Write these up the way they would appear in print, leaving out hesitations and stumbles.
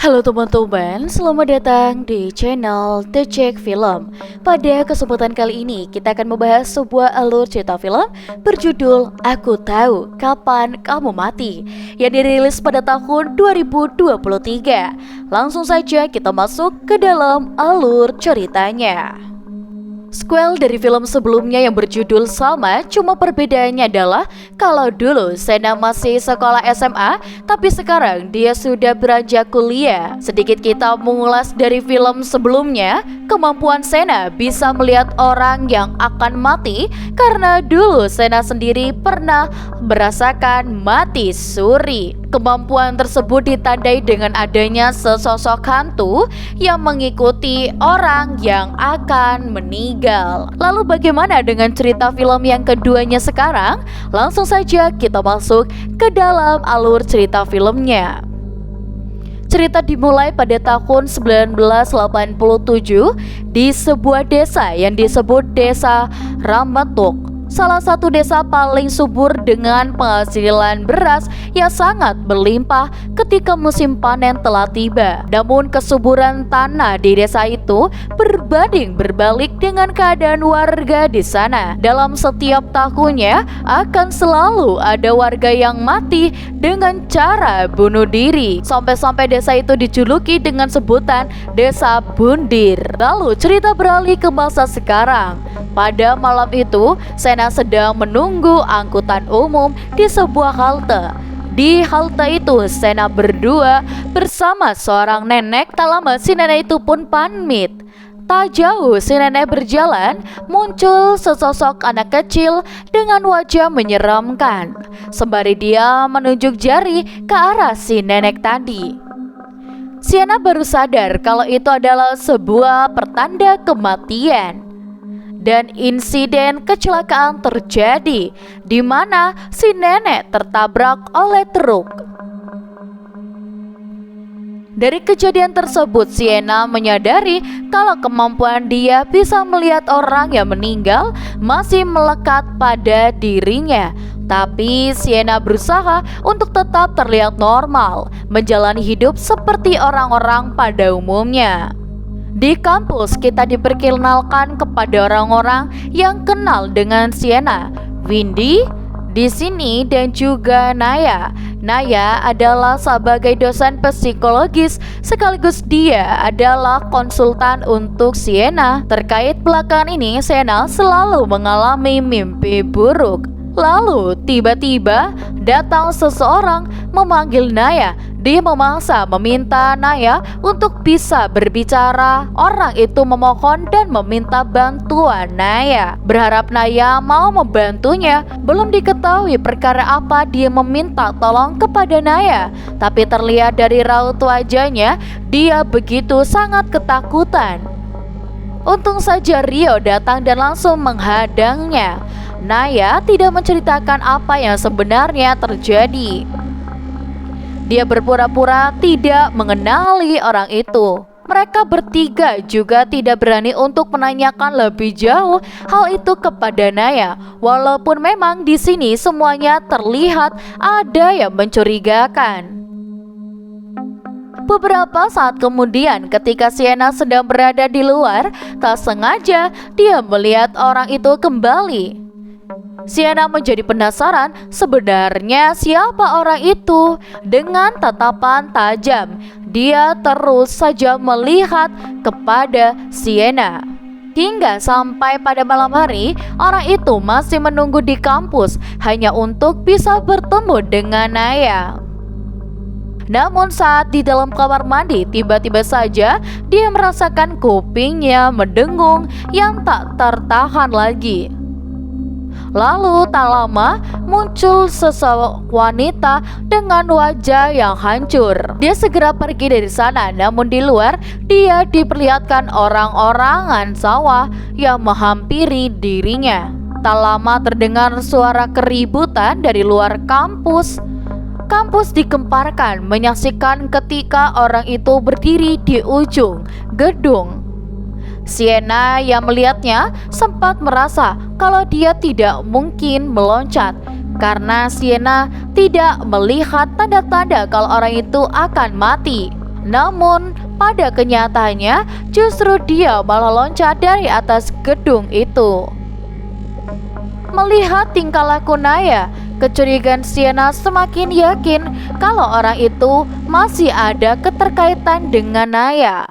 Halo teman-teman, selamat datang di channel The Check Film. Pada kesempatan kali ini kita akan membahas sebuah alur cerita film berjudul Aku Tahu Kapan Kamu Mati yang dirilis pada tahun 2023. Langsung saja kita masuk ke dalam alur ceritanya. Sequel dari film sebelumnya yang berjudul sama, cuma perbedaannya adalah kalau dulu Sena masih sekolah SMA, tapi sekarang dia sudah beranjak kuliah. Sedikit kita mengulas dari film sebelumnya, kemampuan Sena bisa melihat orang yang akan mati karena dulu Sena sendiri pernah merasakan mati suri. Kemampuan tersebut ditandai dengan adanya sesosok hantu yang mengikuti orang yang akan meninggal. Lalu bagaimana dengan cerita film yang keduanya sekarang? Langsung saja kita masuk ke dalam alur cerita filmnya. Cerita dimulai pada tahun 1987 di sebuah desa yang disebut Desa Ramatuk, salah satu desa paling subur dengan penghasilan beras yang sangat berlimpah ketika musim panen telah tiba. Namun kesuburan tanah di desa itu berbanding berbalik dengan keadaan warga di sana. Dalam setiap tahunnya akan selalu ada warga yang mati dengan cara bunuh diri. Sampai-sampai desa itu dijuluki dengan sebutan Desa Bundir. Lalu cerita beralih ke masa sekarang. Pada malam itu, Sena sedang menunggu angkutan umum di sebuah halte. Di halte itu, Sena berdua bersama seorang nenek. Tak lama si nenek itu pun pamit. Tak jauh si nenek berjalan, muncul sesosok anak kecil dengan wajah menyeramkan. Sembari dia menunjuk jari ke arah si nenek tadi. Sena baru sadar kalau itu adalah sebuah pertanda kematian. Dan insiden kecelakaan terjadi di mana si nenek tertabrak oleh truk. Dari kejadian tersebut, Sienna menyadari kalau kemampuan dia bisa melihat orang yang meninggal masih melekat pada dirinya. Tapi Sienna berusaha untuk tetap terlihat normal, menjalani hidup seperti orang-orang pada umumnya. Di kampus kita diperkenalkan kepada orang-orang yang kenal dengan Sienna, Windy di sini dan juga Naya. Naya adalah sebagai dosen psikologis sekaligus dia adalah konsultan untuk Sienna. Terkait belakangan ini, Sienna selalu mengalami mimpi buruk. Lalu tiba-tiba datang seseorang memanggil Naya. Dia memaksa meminta Naya untuk bisa berbicara. Orang itu memohon dan meminta bantuan Naya, berharap Naya mau membantunya. Belum diketahui perkara apa dia meminta tolong kepada Naya, tapi terlihat dari raut wajahnya dia begitu sangat ketakutan. Untung saja Rio datang dan langsung menghadangnya. Naya tidak menceritakan apa yang sebenarnya terjadi. Dia berpura-pura tidak mengenali orang itu. Mereka bertiga juga tidak berani untuk menanyakan lebih jauh hal itu kepada Naya. Walaupun memang di sini semuanya terlihat ada yang mencurigakan. Beberapa saat kemudian ketika Sienna sedang berada di luar, tak sengaja dia melihat orang itu kembali. Sienna menjadi penasaran sebenarnya siapa orang itu. Dengan tatapan tajam, dia terus saja melihat kepada Sienna. Hingga sampai pada malam hari, orang itu masih menunggu di kampus hanya untuk bisa bertemu dengan Naya. Namun saat di dalam kamar mandi, tiba-tiba saja dia merasakan kupingnya mendengung yang tak tertahan lagi. Lalu tak lama muncul sosok wanita dengan wajah yang hancur. Dia segera pergi dari sana, namun di luar dia diperlihatkan orang-orangan sawah yang menghampiri dirinya. Tak lama terdengar suara keributan dari luar kampus. Kampus digemparkan menyaksikan ketika orang itu berdiri di ujung gedung. Sienna yang melihatnya sempat merasa kalau dia tidak mungkin meloncat karena Sienna tidak melihat tanda-tanda kalau orang itu akan mati. Namun pada kenyataannya justru dia malah loncat dari atas gedung itu. Melihat tingkah laku Naya, kecurigaan Sienna semakin yakin kalau orang itu masih ada keterkaitan dengan Naya.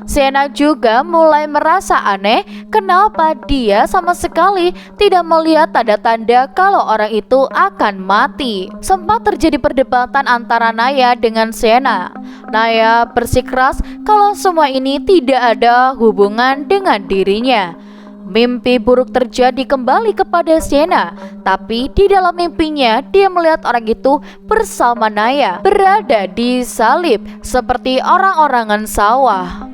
Sienna juga mulai merasa aneh kenapa dia sama sekali tidak melihat tanda-tanda kalau orang itu akan mati. Sempat terjadi perdebatan antara Naya dengan Sienna. Naya bersikeras kalau semua ini tidak ada hubungan dengan dirinya. Mimpi buruk terjadi kembali kepada Sienna, tapi di dalam mimpinya dia melihat orang itu bersama Naya berada di salib seperti orang-orangan sawah.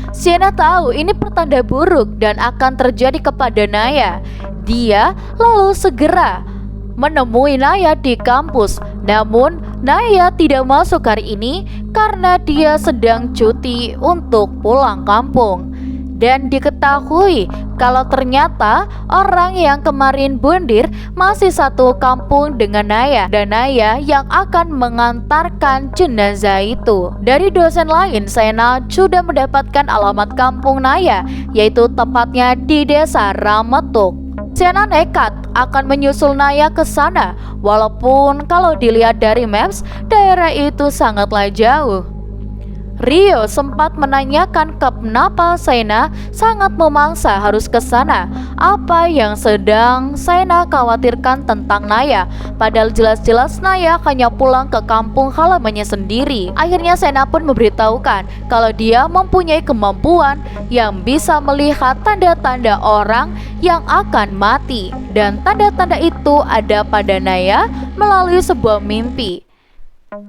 Sienna tahu ini pertanda buruk dan akan terjadi kepada Naya. Dia lalu segera menemui Naya di kampus. Namun Naya tidak masuk hari ini karena dia sedang cuti untuk pulang kampung. Dan diketahui kalau ternyata orang yang kemarin bundir masih satu kampung dengan Naya, dan Naya yang akan mengantarkan jenazah itu. Dari dosen lain, Sienna sudah mendapatkan alamat kampung Naya, yaitu tepatnya di desa Rametuk. Sienna nekat akan menyusul Naya ke sana, walaupun kalau dilihat dari maps, daerah itu sangatlah jauh. Rio sempat menanyakan kenapa Sienna sangat memaksa harus ke sana. Apa yang sedang Sienna khawatirkan tentang Naya, padahal jelas-jelas Naya hanya pulang ke kampung halamannya sendiri. Akhirnya Sienna pun memberitahukan kalau dia mempunyai kemampuan yang bisa melihat tanda-tanda orang yang akan mati, dan tanda-tanda itu ada pada Naya melalui sebuah mimpi.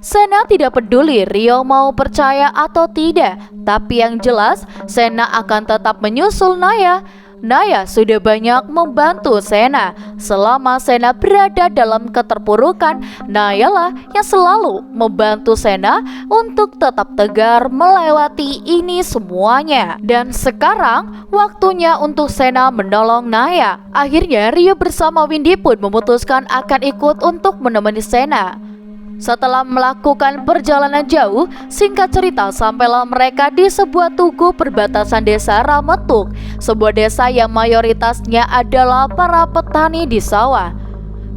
Sienna tidak peduli Rio mau percaya atau tidak, tapi yang jelas Sienna akan tetap menyusul Naya. Naya sudah banyak membantu Sienna selama Sienna berada dalam keterpurukan. Naya lah yang selalu membantu Sienna untuk tetap tegar melewati ini semuanya. Dan sekarang waktunya untuk Sienna menolong Naya. Akhirnya Rio bersama Windy pun memutuskan akan ikut untuk menemani Sienna. Setelah melakukan perjalanan jauh, singkat cerita sampailah mereka di sebuah tugu perbatasan desa Rametuk, sebuah desa yang mayoritasnya adalah para petani di sawah.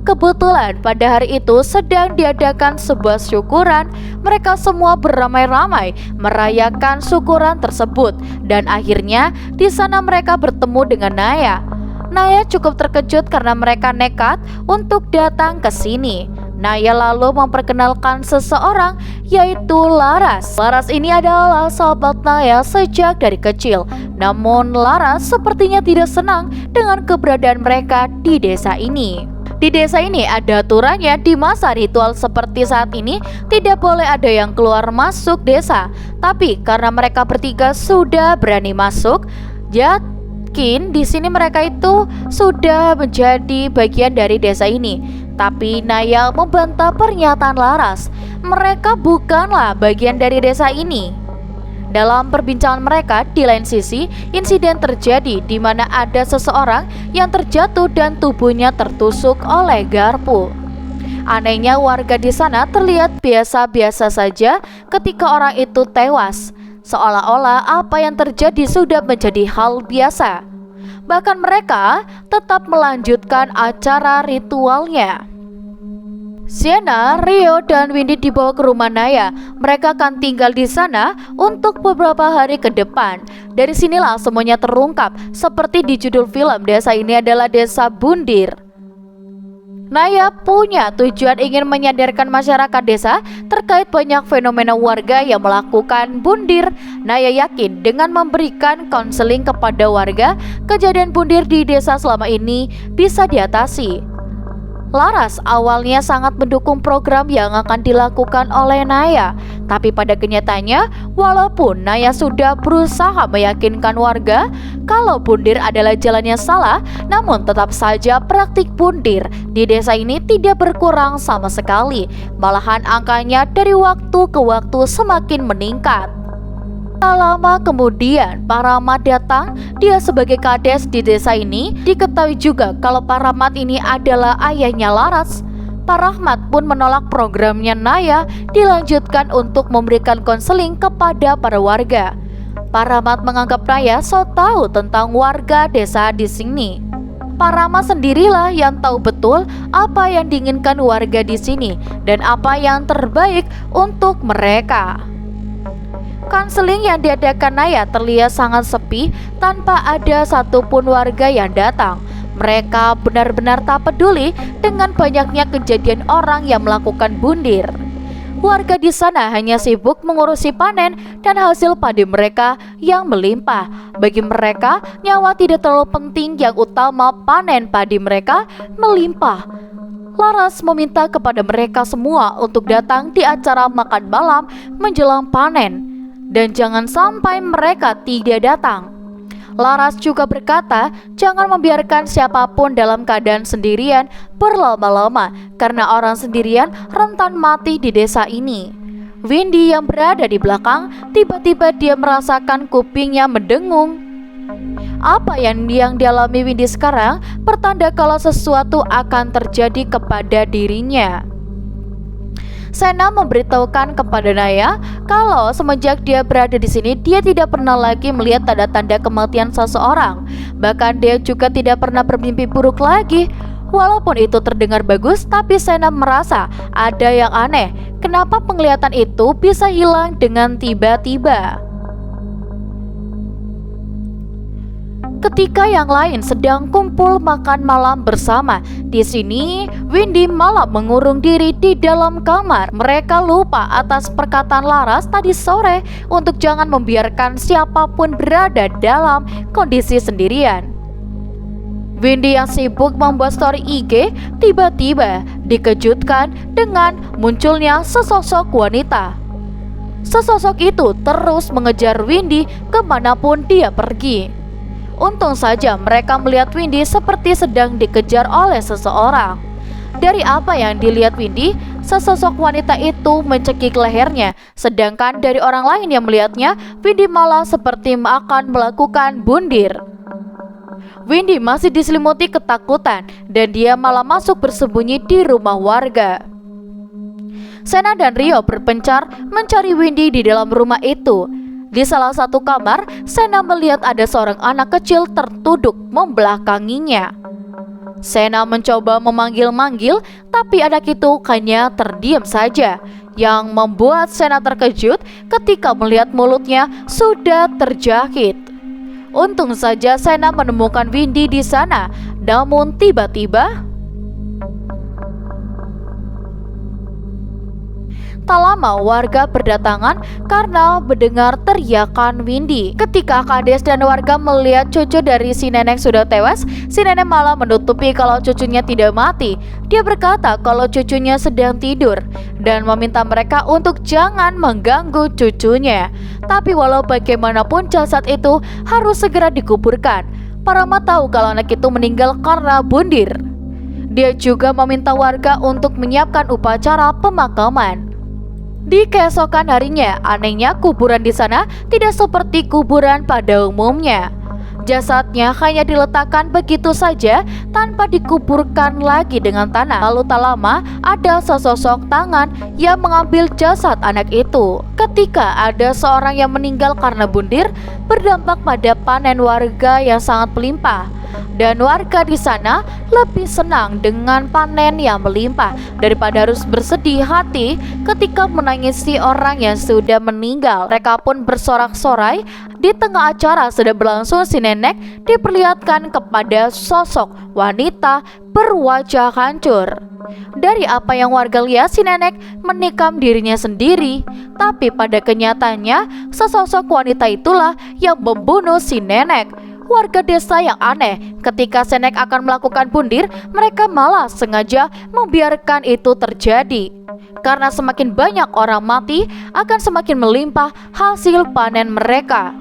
Kebetulan pada hari itu sedang diadakan sebuah syukuran. Mereka semua beramai-ramai merayakan syukuran tersebut, dan akhirnya di sana mereka bertemu dengan Naya. Naya cukup terkejut karena mereka nekat untuk datang ke sini. Naya lalu memperkenalkan seseorang, yaitu Laras. Laras ini adalah sahabat Naya sejak dari kecil. Namun Laras sepertinya tidak senang dengan keberadaan mereka di desa ini. Di desa ini ada aturannya, di masa ritual seperti saat ini tidak boleh ada yang keluar masuk desa. Tapi karena mereka bertiga sudah berani masuk, yakin di sini mereka itu sudah menjadi bagian dari desa ini. Tapi Naya membantah pernyataan Laras. Mereka bukanlah bagian dari desa ini. Dalam perbincangan mereka, di lain sisi, insiden terjadi di mana ada seseorang yang terjatuh dan tubuhnya tertusuk oleh garpu. Anehnya warga di sana terlihat biasa-biasa saja ketika orang itu tewas, seolah-olah apa yang terjadi sudah menjadi hal biasa. Bahkan mereka tetap melanjutkan acara ritualnya. Sienna, Rio, dan Windy dibawa ke rumah Naya. Mereka akan tinggal di sana untuk beberapa hari ke depan. Dari sinilah semuanya terungkap. Seperti di judul film, desa ini adalah desa Bundir. Naya punya tujuan ingin menyadarkan masyarakat desa terkait banyak fenomena warga yang melakukan bundir. Naya yakin dengan memberikan konseling kepada warga, kejadian bundir di desa selama ini bisa diatasi. Laras awalnya sangat mendukung program yang akan dilakukan oleh Naya. Tapi pada kenyataannya, walaupun Naya sudah berusaha meyakinkan warga kalau bundir adalah jalan yang salah, namun tetap saja praktik bundir di desa ini tidak berkurang sama sekali. Malahan angkanya dari waktu ke waktu semakin meningkat. Tak lama kemudian, Pak Rahmat datang. Dia sebagai kades di desa ini. Diketahui juga kalau Pak Rahmat ini adalah ayahnya Laras. Pak Rahmat pun menolak programnya Naya dilanjutkan untuk memberikan konseling kepada para warga. Pak Rahmat menganggap Naya so tahu tentang warga desa di sini. Pak Rahmat sendirilah yang tahu betul apa yang diinginkan warga di sini dan apa yang terbaik untuk mereka. Konseling yang diadakan Naya terlihat sangat sepi tanpa ada satupun warga yang datang. Mereka benar-benar tak peduli dengan banyaknya kejadian orang yang melakukan bundir. Warga di sana hanya sibuk mengurusi panen dan hasil padi mereka yang melimpah. Bagi mereka, nyawa tidak terlalu penting, yang utama panen padi mereka melimpah. Laras meminta kepada mereka semua untuk datang di acara makan malam menjelang panen, dan jangan sampai mereka tidak datang. Laras juga berkata, jangan membiarkan siapapun dalam keadaan sendirian berlama-lama, karena orang sendirian rentan mati di desa ini. Windy yang berada di belakang, tiba-tiba dia merasakan kupingnya mendengung. Apa yang dialami Windy sekarang pertanda kalau sesuatu akan terjadi kepada dirinya. Sena memberitahukan kepada Naya kalau semenjak dia berada di sini, dia tidak pernah lagi melihat tanda-tanda kematian seseorang. Bahkan dia juga tidak pernah bermimpi buruk lagi. Walaupun itu terdengar bagus, tapi Sena merasa ada yang aneh. Kenapa penglihatan itu bisa hilang dengan tiba-tiba? Ketika yang lain sedang kumpul makan malam bersama, di sini Windy malah mengurung diri di dalam kamar. Mereka lupa atas perkataan Laras tadi sore untuk jangan membiarkan siapapun berada dalam kondisi sendirian. Windy yang sibuk membuat story IG tiba-tiba dikejutkan dengan munculnya sesosok wanita. Sesosok itu terus mengejar Windy kemanapun dia pergi. Untung saja mereka melihat Windy seperti sedang dikejar oleh seseorang. Dari apa yang dilihat Windy, sesosok wanita itu mencekik lehernya. Sedangkan dari orang lain yang melihatnya, Windy malah seperti akan melakukan bundir. Windy masih diselimuti ketakutan dan dia malah masuk bersembunyi di rumah warga. Sena dan Rio berpencar mencari Windy di dalam rumah itu. Di salah satu kamar, Sena melihat ada seorang anak kecil tertuduk membelakanginya. Sena mencoba memanggil-manggil, tapi anak itu hanya terdiam saja. Yang membuat Sena terkejut ketika melihat mulutnya sudah terjahit. Untung saja Sena menemukan Windy di sana, namun tiba-tiba tak lama warga berdatangan karena mendengar teriakan Windy. Ketika Kades dan warga melihat cucu dari si nenek sudah tewas, si nenek malah menutupi kalau cucunya tidak mati. Dia berkata kalau cucunya sedang tidur dan meminta mereka untuk jangan mengganggu cucunya. Tapi walau bagaimanapun jasad itu harus segera dikuburkan. Parama tahu kalau anak itu meninggal karena bundir. Dia juga meminta warga untuk menyiapkan upacara pemakaman. Di keesokan harinya, anehnya kuburan di sana tidak seperti kuburan pada umumnya. Jasadnya hanya diletakkan begitu saja tanpa dikuburkan lagi dengan tanah. Lalu tak lama ada sesosok tangan yang mengambil jasad anak itu. Ketika ada seorang yang meninggal karena bundir, berdampak pada panen warga yang sangat melimpah. Dan warga di sana lebih senang dengan panen yang melimpah daripada harus bersedih hati ketika menangisi orang yang sudah meninggal. Mereka pun bersorak-sorai. Di tengah acara sedang berlangsung, si nenek diperlihatkan kepada sosok wanita berwajah hancur. Dari apa yang warga lihat, si nenek menikam dirinya sendiri. Tapi pada kenyataannya, sesosok wanita itulah yang membunuh si nenek. Warga desa yang aneh, ketika Senek akan melakukan bundir, mereka malah sengaja membiarkan itu terjadi. Karena semakin banyak orang mati, akan semakin melimpah hasil panen mereka.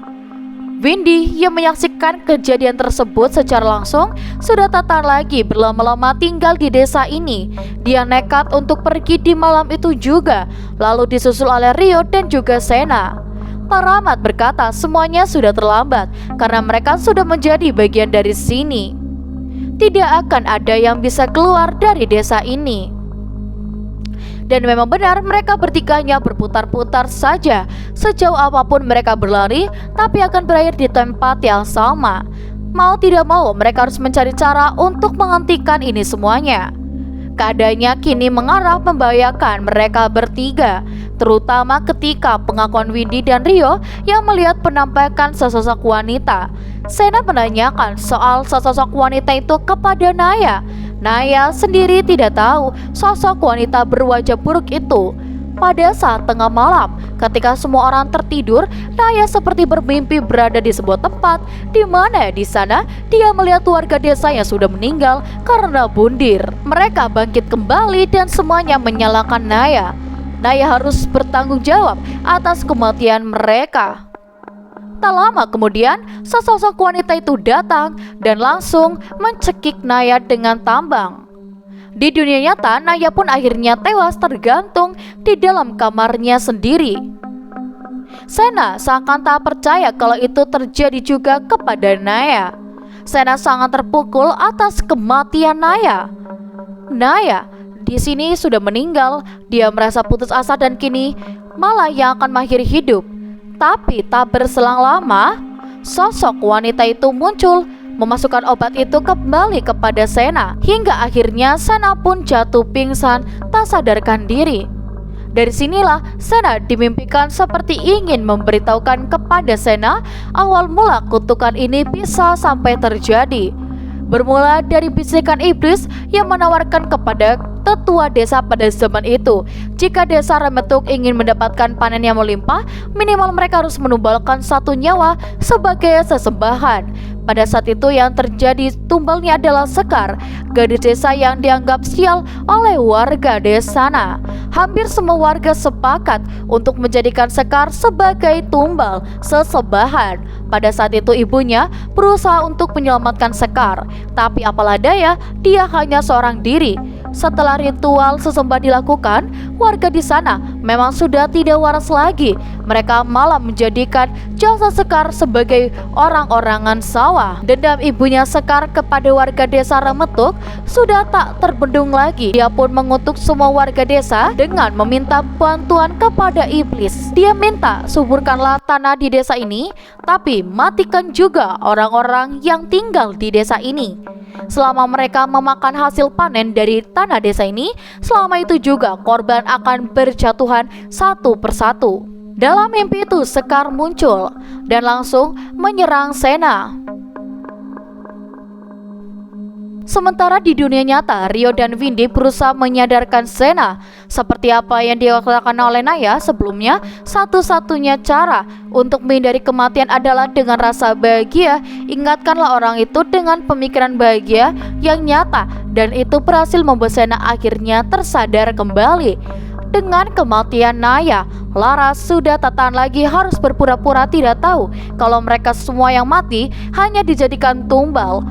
Windy yang menyaksikan kejadian tersebut secara langsung sudah tak tahan lagi berlama-lama tinggal di desa ini. Dia nekat untuk pergi di malam itu juga, lalu disusul oleh Rio dan juga Sena. Pak Rahmat berkata semuanya sudah terlambat karena mereka sudah menjadi bagian dari sini. Tidak akan ada yang bisa keluar dari desa ini. Dan memang benar mereka bertiganya berputar-putar saja. Sejauh apapun mereka berlari, tapi akan berakhir di tempat yang sama. Mau tidak mau mereka harus mencari cara untuk menghentikan ini semuanya. Keadaannya kini mengarah membahayakan mereka bertiga, terutama ketika pengakuan Windy dan Rio yang melihat penampakan sesosok wanita. Sena menanyakan soal sesosok wanita itu kepada Naya. Naya sendiri tidak tahu sosok wanita berwajah buruk itu. Pada saat tengah malam, ketika semua orang tertidur, Naya seperti bermimpi berada di sebuah tempat di mana di sana dia melihat warga desa yang sudah meninggal karena bundir. Mereka bangkit kembali dan semuanya menyalahkan Naya. Naya harus bertanggung jawab atas kematian mereka. Tak lama kemudian, sesosok wanita itu datang dan langsung mencekik Naya dengan tambang. Di dunia nyata, Naya pun akhirnya tewas tergantung di dalam kamarnya sendiri. Sena seakan tak percaya kalau itu terjadi juga kepada Naya. Sena sangat terpukul atas kematian Naya. Naya di sini sudah meninggal, dia merasa putus asa dan kini malah yang akan mengakhiri hidup. Tapi tak berselang lama, sosok wanita itu muncul, memasukkan obat itu kembali kepada Sena, hingga akhirnya Sena pun jatuh pingsan tak sadarkan diri. Dari sinilah Sena dimimpikan seperti ingin memberitahukan kepada Sena awal mula kutukan ini bisa sampai terjadi. Bermula dari bisikan iblis yang menawarkan kepada tetua desa pada zaman itu, jika desa Remetuk ingin mendapatkan panen yang melimpah, minimal mereka harus menumbalkan satu nyawa sebagai sesembahan. Pada saat itu yang terjadi tumbalnya adalah Sekar, gadis desa yang dianggap sial oleh warga desa sana. Hampir semua warga sepakat untuk menjadikan Sekar sebagai tumbal sesembahan. Pada saat itu ibunya berusaha untuk menyelamatkan Sekar, tapi apalah daya, dia hanya seorang diri. Setelah ritual sesembah dilakukan, warga di sana memang sudah tidak waras lagi. Mereka malah menjadikan jasa Sekar sebagai orang-orangan sawah. Dendam ibunya Sekar kepada warga desa Remetuk sudah tak terbendung lagi. Dia pun mengutuk semua warga desa dengan meminta bantuan kepada iblis. Dia minta suburkanlah tanah di desa ini, tapi matikan juga orang-orang yang tinggal di desa ini. Selama mereka memakan hasil panen dari tanah desa ini, selama itu juga korban akan berjatuhan satu persatu. Dalam mimpi itu Sekar muncul dan langsung menyerang Sena. Sementara di dunia nyata, Rio dan Windy berusaha menyadarkan Sena. Seperti apa yang dilakukan oleh Naya sebelumnya, satu-satunya cara untuk menghindari kematian adalah dengan rasa bahagia. Ingatkanlah orang itu dengan pemikiran bahagia yang nyata, dan itu berhasil membuat Sena akhirnya tersadar kembali. Dengan kematian Naya, Laras sudah tak tahan lagi harus berpura-pura tidak tahu kalau mereka semua yang mati hanya dijadikan tumbal.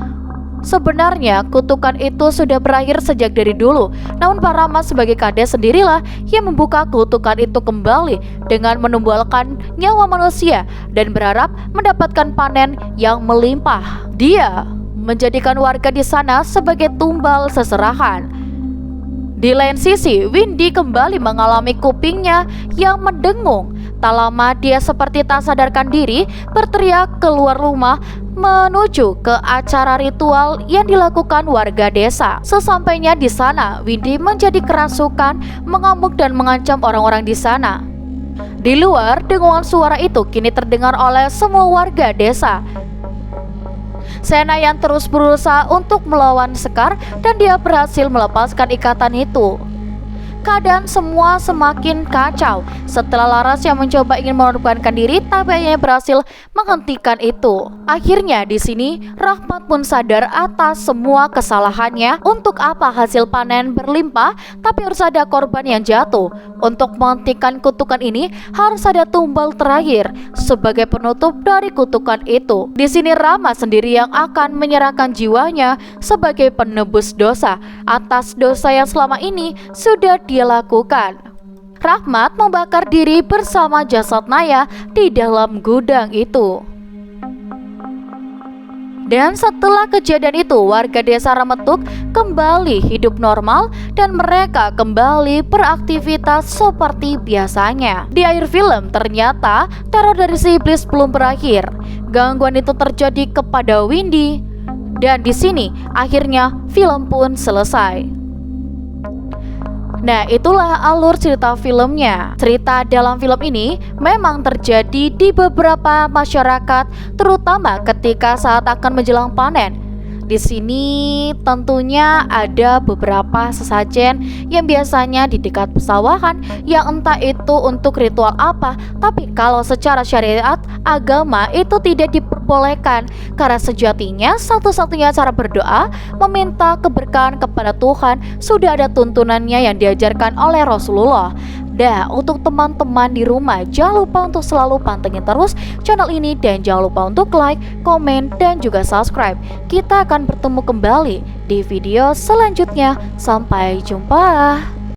Sebenarnya kutukan itu sudah berakhir sejak dari dulu, namun Pak Rama sebagai kades sendirilah yang membuka kutukan itu kembali dengan menumbalkan nyawa manusia dan berharap mendapatkan panen yang melimpah. Dia menjadikan warga di sana sebagai tumbal seserahan. Di lain sisi, Windy kembali mengalami kupingnya yang mendengung. Tak lama dia seperti tak sadarkan diri berteriak keluar rumah menuju ke acara ritual yang dilakukan warga desa. Sesampainya di sana, Windy menjadi kerasukan, mengamuk dan mengancam orang-orang di sana. Di luar, dengungan suara itu kini terdengar oleh semua warga desa. Sena yang terus berusaha untuk melawan Sekar dan dia berhasil melepaskan ikatan itu. Keadaan semua semakin kacau setelah Laras yang mencoba ingin mengorbankan diri tapi hanya berhasil menghentikan itu. Akhirnya di sini Rahmat pun sadar atas semua kesalahannya. Untuk apa hasil panen berlimpah tapi harus ada korban yang jatuh. Untuk menghentikan kutukan ini harus ada tumbal terakhir sebagai penutup dari kutukan itu. Di sini Rama sendiri yang akan menyerahkan jiwanya sebagai penebus dosa atas dosa yang selama ini sudah dia lakukan. Rahmat membakar diri bersama jasad Naya di dalam gudang itu. Dan setelah kejadian itu, warga desa Remetuk kembali hidup normal dan mereka kembali beraktivitas seperti biasanya. Di akhir film, ternyata teror dari si iblis belum berakhir. Gangguan itu terjadi kepada Windy. Dan di sini akhirnya film pun selesai. Nah, itulah alur cerita filmnya. Cerita dalam film ini memang terjadi di beberapa masyarakat, terutama ketika saat akan menjelang panen. Di sini tentunya ada beberapa sesajen yang biasanya di dekat pesawahan, yang entah itu untuk ritual apa, tapi kalau secara syariat agama itu tidak diperbolehkan, karena sejatinya satu-satunya cara berdoa meminta keberkahan kepada Tuhan sudah ada tuntunannya yang diajarkan oleh Rasulullah. Nah, untuk teman-teman di rumah, jangan lupa untuk selalu pantengin terus channel ini dan jangan lupa untuk like, komen, dan juga subscribe. Kita akan bertemu kembali di video selanjutnya. Sampai jumpa.